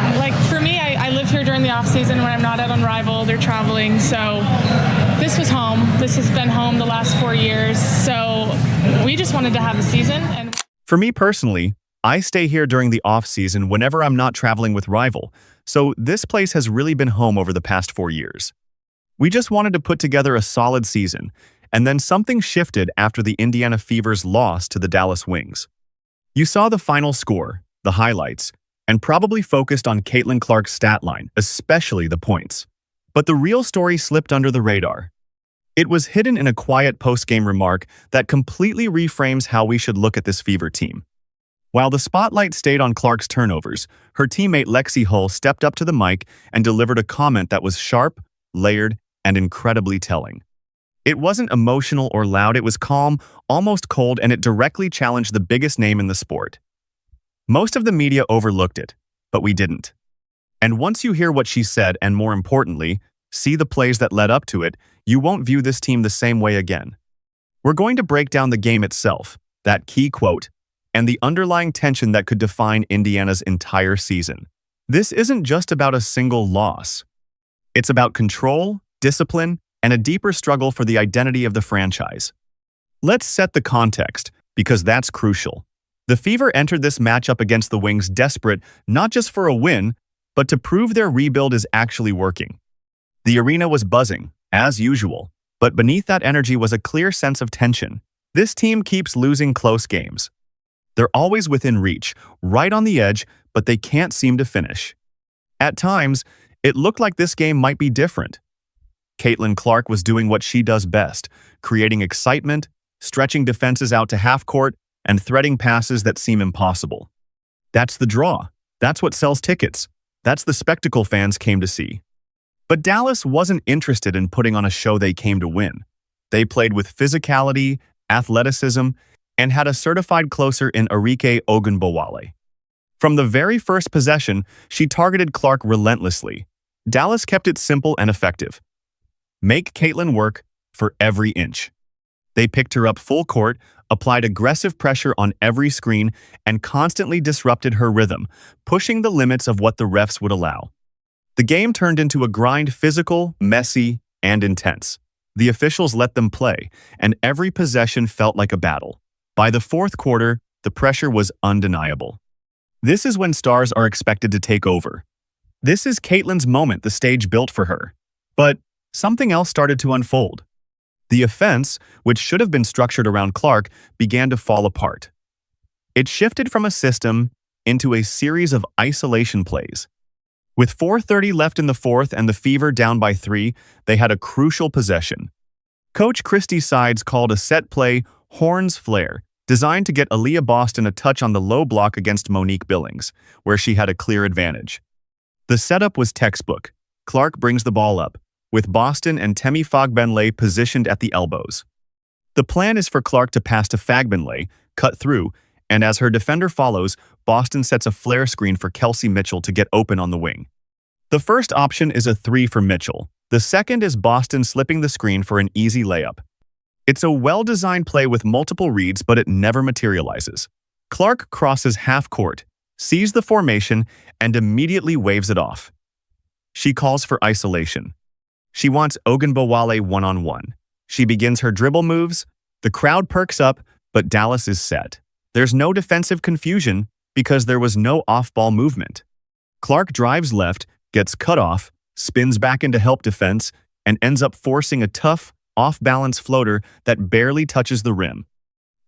Yeah, like for me, I live here during the off season when I'm not out on Rival. They're traveling, so this was home. This has been home the last 4 years, so we just wanted to have a season. And For me personally, I stay here during the off-season whenever I'm not traveling with Rival, so this place has really been home over the past 4 years. We just wanted to put together a solid season, and then something shifted after the Indiana Fever's loss to the Dallas Wings. You saw the final score, the highlights, and probably focused on Caitlin Clark's stat line, especially the points. But the real story slipped under the radar. It was hidden in a quiet post-game remark that completely reframes how we should look at this Fever team. While the spotlight stayed on Clark's turnovers, her teammate Lexie Hull stepped up to the mic and delivered a comment that was sharp, layered, and incredibly telling. It wasn't emotional or loud, it was calm, almost cold, and it directly challenged the biggest name in the sport. Most of the media overlooked it, but we didn't. And once you hear what she said, and more importantly, see the plays that led up to it, you won't view this team the same way again. We're going to break down the game itself, that key quote, and the underlying tension that could define Indiana's entire season. This isn't just about a single loss. It's about control, discipline, and a deeper struggle for the identity of the franchise. Let's set the context, because that's crucial. The Fever entered this matchup against the Wings desperate not just for a win, but to prove their rebuild is actually working. The arena was buzzing, as usual, but beneath that energy was a clear sense of tension. This team keeps losing close games. They're always within reach, right on the edge, but they can't seem to finish. At times, it looked like this game might be different. Caitlin Clark was doing what she does best, creating excitement, stretching defenses out to half court, and threading passes that seem impossible. That's the draw. That's what sells tickets. That's the spectacle fans came to see. But Dallas wasn't interested in putting on a show they came to win. They played with physicality, athleticism, and had a certified closer in Arike Ogunbowale. From the very first possession, she targeted Clark relentlessly. Dallas kept it simple and effective. Make Caitlin work for every inch. They picked her up full court, applied aggressive pressure on every screen, and constantly disrupted her rhythm, pushing the limits of what the refs would allow. The game turned into a grind, physical, messy, and intense. The officials let them play, and every possession felt like a battle. By the fourth quarter, the pressure was undeniable. This is when stars are expected to take over. This is Caitlin's moment, the stage built for her. But something else started to unfold. The offense, which should have been structured around Clark, began to fall apart. It shifted from a system into a series of isolation plays. With 4:30 left in the fourth and the Fever down by 3, they had a crucial possession. Coach Christy Sides called a set play Horns Flare, designed to get Aaliyah Boston a touch on the low block against Monique Billings, where she had a clear advantage. The setup was textbook. Clark brings the ball up, with Boston and Temi Fagbenle positioned at the elbows. The plan is for Clark to pass to Fagbenle, cut through, and as her defender follows, Boston sets a flare screen for Kelsey Mitchell to get open on the wing. The first option is a 3 for Mitchell. The second is Boston slipping the screen for an easy layup. It's a well-designed play with multiple reads, but it never materializes. Clark crosses half court, sees the formation, and immediately waves it off. She calls for isolation. She wants Ogunbowale one-on-one. She begins her dribble moves. The crowd perks up, but Dallas is set. There's no defensive confusion because there was no off-ball movement. Clark drives left, gets cut off, spins back into help defense, and ends up forcing a tough, off-balance floater that barely touches the rim.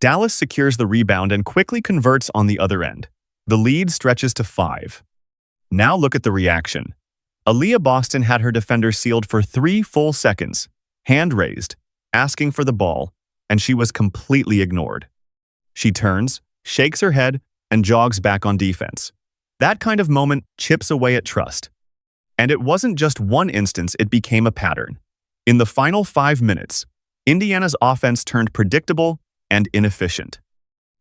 Dallas secures the rebound and quickly converts on the other end. The lead stretches to 5. Now look at the reaction. Aaliyah Boston had her defender sealed for 3 full seconds, hand raised, asking for the ball, and she was completely ignored. She turns, shakes her head, and jogs back on defense. That kind of moment chips away at trust. And it wasn't just one instance, it became a pattern. In the final 5 minutes, Indiana's offense turned predictable and inefficient.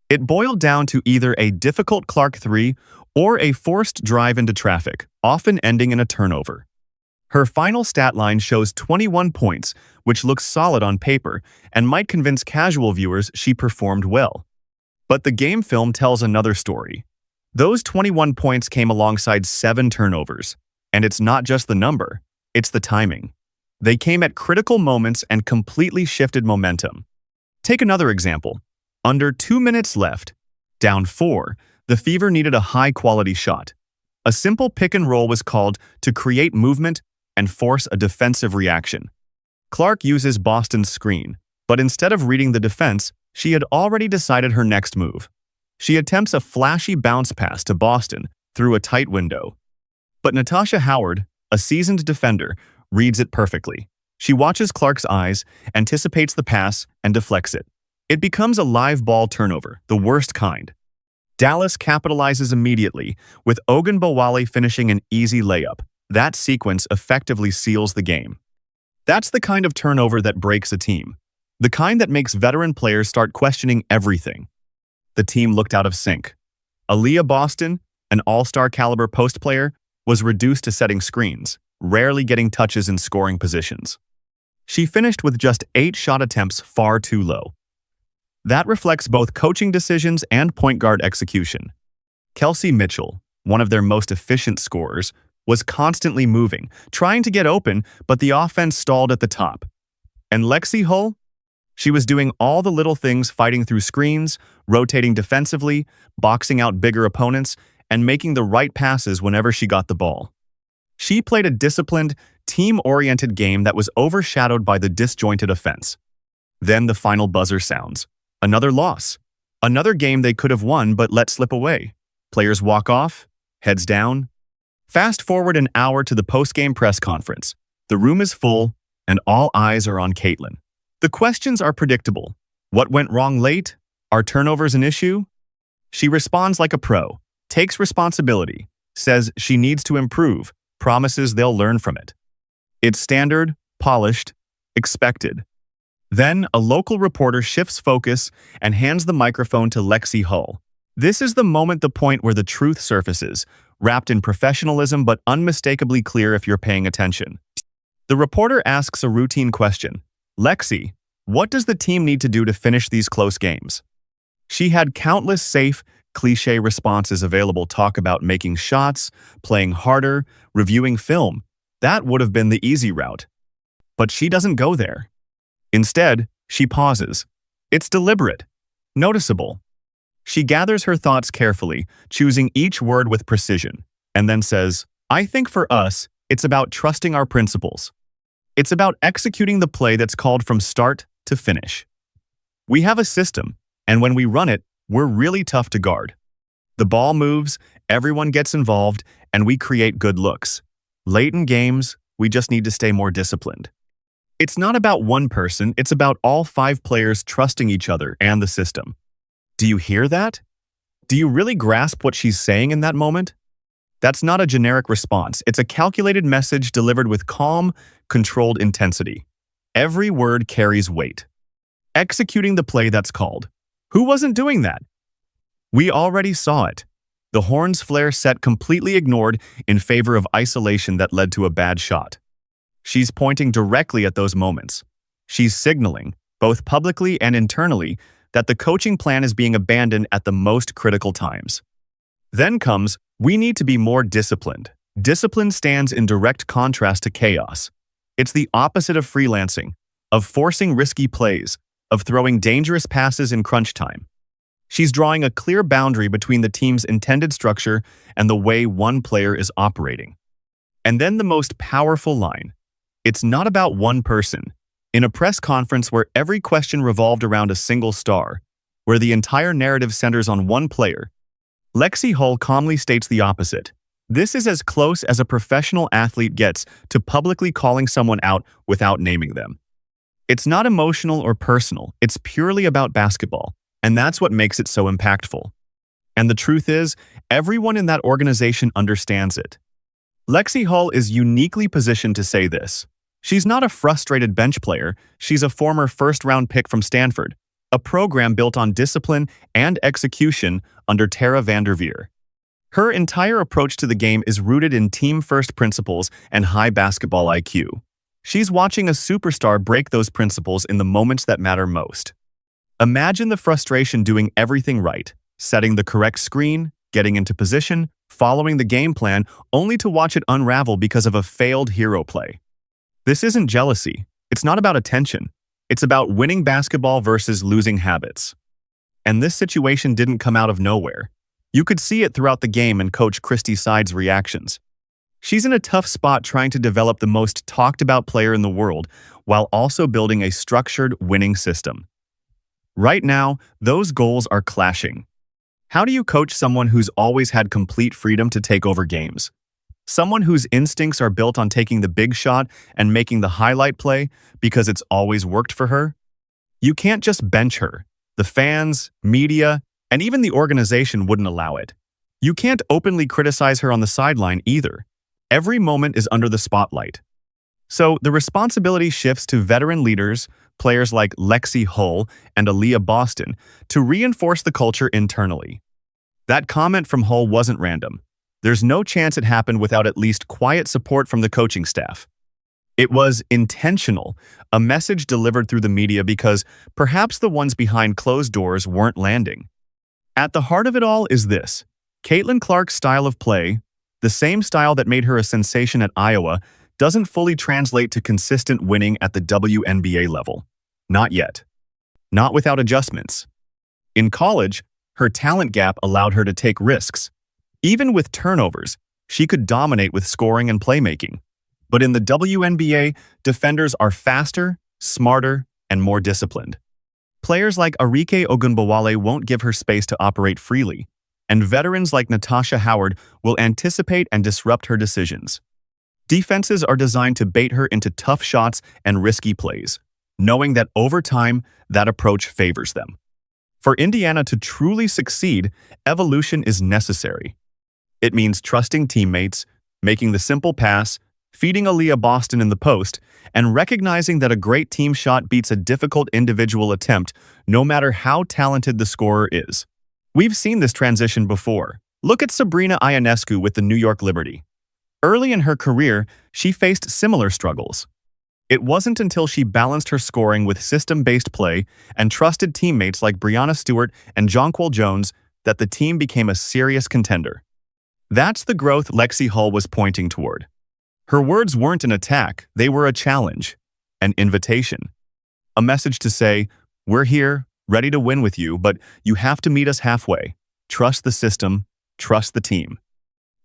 It boiled down to either a difficult Clark 3 or a forced drive into traffic, often ending in a turnover. Her final stat line shows 21 points, which looks solid on paper and might convince casual viewers she performed well. But the game film tells another story. Those 21 points came alongside 7 turnovers. And it's not just the number, it's the timing. They came at critical moments and completely shifted momentum. Take another example. Under 2 minutes left, down 4, the Fever needed a high-quality shot. A simple pick and roll was called to create movement and force a defensive reaction. Clark uses Boston's screen, but instead of reading the defense, she had already decided her next move. She attempts a flashy bounce pass to Boston through a tight window. But Natasha Howard, a seasoned defender, reads it perfectly. She watches Clark's eyes, anticipates the pass, and deflects it. It becomes a live ball turnover, the worst kind. Dallas capitalizes immediately, with Ogunbowale finishing an easy layup. That sequence effectively seals the game. That's the kind of turnover that breaks a team. The kind that makes veteran players start questioning everything. The team looked out of sync. Aaliyah Boston, an all-star caliber post player, was reduced to setting screens, rarely getting touches in scoring positions. She finished with just 8 shot attempts, far too low. That reflects both coaching decisions and point guard execution. Kelsey Mitchell, one of their most efficient scorers, was constantly moving, trying to get open, but the offense stalled at the top. And Lexie Hull? She was doing all the little things, fighting through screens, rotating defensively, boxing out bigger opponents, and making the right passes whenever she got the ball. She played a disciplined, team-oriented game that was overshadowed by the disjointed offense. Then the final buzzer sounds. Another loss. Another game they could have won but let slip away. Players walk off, heads down. Fast forward an hour to the post-game press conference. The room is full, and all eyes are on Caitlin. The questions are predictable. What went wrong late? Are turnovers an issue? She responds like a pro, takes responsibility, says she needs to improve, promises they'll learn from it. It's standard, polished, expected. Then, a local reporter shifts focus and hands the microphone to Lexie Hull. This is the moment, the point where the truth surfaces, wrapped in professionalism but unmistakably clear if you're paying attention. The reporter asks a routine question. Lexie, what does the team need to do to finish these close games? She had countless safe, cliché responses available. Talk about making shots, playing harder, reviewing film. That would have been the easy route. But she doesn't go there. Instead, she pauses. It's deliberate, noticeable. She gathers her thoughts carefully, choosing each word with precision, and then says, I think for us, it's about trusting our principles. It's about executing the play that's called from start to finish. We have a system, and when we run it, we're really tough to guard. The ball moves, everyone gets involved, and we create good looks. Late in games, we just need to stay more disciplined. It's not about one person, it's about all 5 players trusting each other and the system. Do you hear that? Do you really grasp what she's saying in that moment? That's not a generic response. It's a calculated message delivered with calm, controlled intensity. Every word carries weight. Executing the play that's called. Who wasn't doing that? We already saw it. The horn's flare set completely ignored in favor of isolation that led to a bad shot. She's pointing directly at those moments. She's signaling, both publicly and internally, that the coaching plan is being abandoned at the most critical times. Then comes, we need to be more disciplined. Discipline stands in direct contrast to chaos. It's the opposite of freelancing, of forcing risky plays, of throwing dangerous passes in crunch time. She's drawing a clear boundary between the team's intended structure and the way one player is operating. And then the most powerful line. It's not about one person. In a press conference where every question revolved around a single star, where the entire narrative centers on one player, Lexie Hull calmly states the opposite. This is as close as a professional athlete gets to publicly calling someone out without naming them. It's not emotional or personal, it's purely about basketball, and that's what makes it so impactful. And the truth is, everyone in that organization understands it. Lexie Hull is uniquely positioned to say this. She's not a frustrated bench player, she's a former first-round pick from Stanford, a program built on discipline and execution under Tara Vanderveer. Her entire approach to the game is rooted in team-first principles and high basketball IQ. She's watching a superstar break those principles in the moments that matter most. Imagine the frustration doing everything right, setting the correct screen, getting into position, following the game plan, only to watch it unravel because of a failed hero play. This isn't jealousy. It's not about attention. It's about winning basketball versus losing habits. And this situation didn't come out of nowhere. You could see it throughout the game in Coach Christy Side's reactions. She's in a tough spot trying to develop the most talked-about player in the world while also building a structured, winning system. Right now, those goals are clashing. How do you coach someone who's always had complete freedom to take over games? Someone whose instincts are built on taking the big shot and making the highlight play because it's always worked for her? You can't just bench her. The fans, media, and even the organization wouldn't allow it. You can't openly criticize her on the sideline either. Every moment is under the spotlight. So the responsibility shifts to veteran leaders, players like Lexie Hull and Aaliyah Boston, to reinforce the culture internally. That comment from Hull wasn't random. There's no chance it happened without at least quiet support from the coaching staff. It was intentional, a message delivered through the media because perhaps the ones behind closed doors weren't landing. At the heart of it all is this: Caitlin Clark's style of play, the same style that made her a sensation at Iowa, doesn't fully translate to consistent winning at the WNBA level. Not yet. Not without adjustments. In college, her talent gap allowed her to take risks. Even with turnovers, she could dominate with scoring and playmaking. But in the WNBA, defenders are faster, smarter, and more disciplined. Players like Arike Ogunbowale won't give her space to operate freely, and veterans like Natasha Howard will anticipate and disrupt her decisions. Defenses are designed to bait her into tough shots and risky plays, knowing that over time, that approach favors them. For Indiana to truly succeed, evolution is necessary. It means trusting teammates, making the simple pass, feeding Aaliyah Boston in the post, and recognizing that a great team shot beats a difficult individual attempt, no matter how talented the scorer is. We've seen this transition before. Look at Sabrina Ionescu with the New York Liberty. Early in her career, she faced similar struggles. It wasn't until she balanced her scoring with system-based play and trusted teammates like Breanna Stewart and Jonquel Jones that the team became a serious contender. That's the growth Lexie Hull was pointing toward. Her words weren't an attack, they were a challenge, an invitation. A message to say, we're here, ready to win with you, but you have to meet us halfway. Trust the system, trust the team.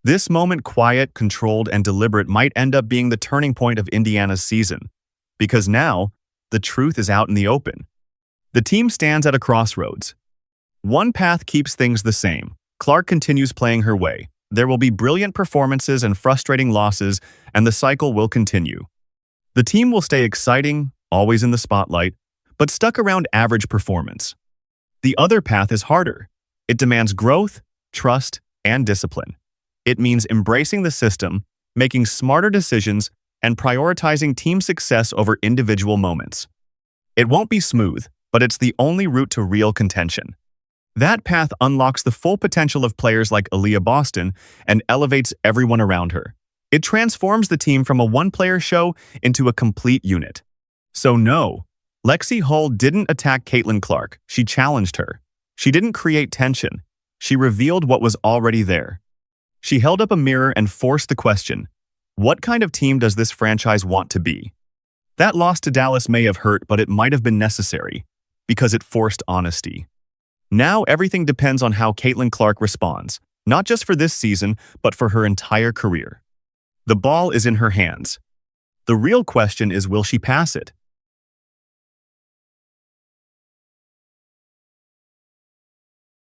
This moment, quiet, controlled, and deliberate, might end up being the turning point of Indiana's season. Because now, the truth is out in the open. The team stands at a crossroads. One path keeps things the same. Clark continues playing her way. There will be brilliant performances and frustrating losses, and the cycle will continue. The team will stay exciting, always in the spotlight, but stuck around average performance. The other path is harder. It demands growth, trust, and discipline. It means embracing the system, making smarter decisions, and prioritizing team success over individual moments. It won't be smooth, but it's the only route to real contention. That path unlocks the full potential of players like Aaliyah Boston and elevates everyone around her. It transforms the team from a one-player show into a complete unit. So no, Lexie Hull didn't attack Caitlin Clark. She challenged her. She didn't create tension. She revealed what was already there. She held up a mirror and forced the question, what kind of team does this franchise want to be? That loss to Dallas may have hurt, but it might have been necessary, because it forced honesty. Now everything depends on how Caitlin Clark responds, not just for this season, but for her entire career. The ball is in her hands. The real question is, will she pass it?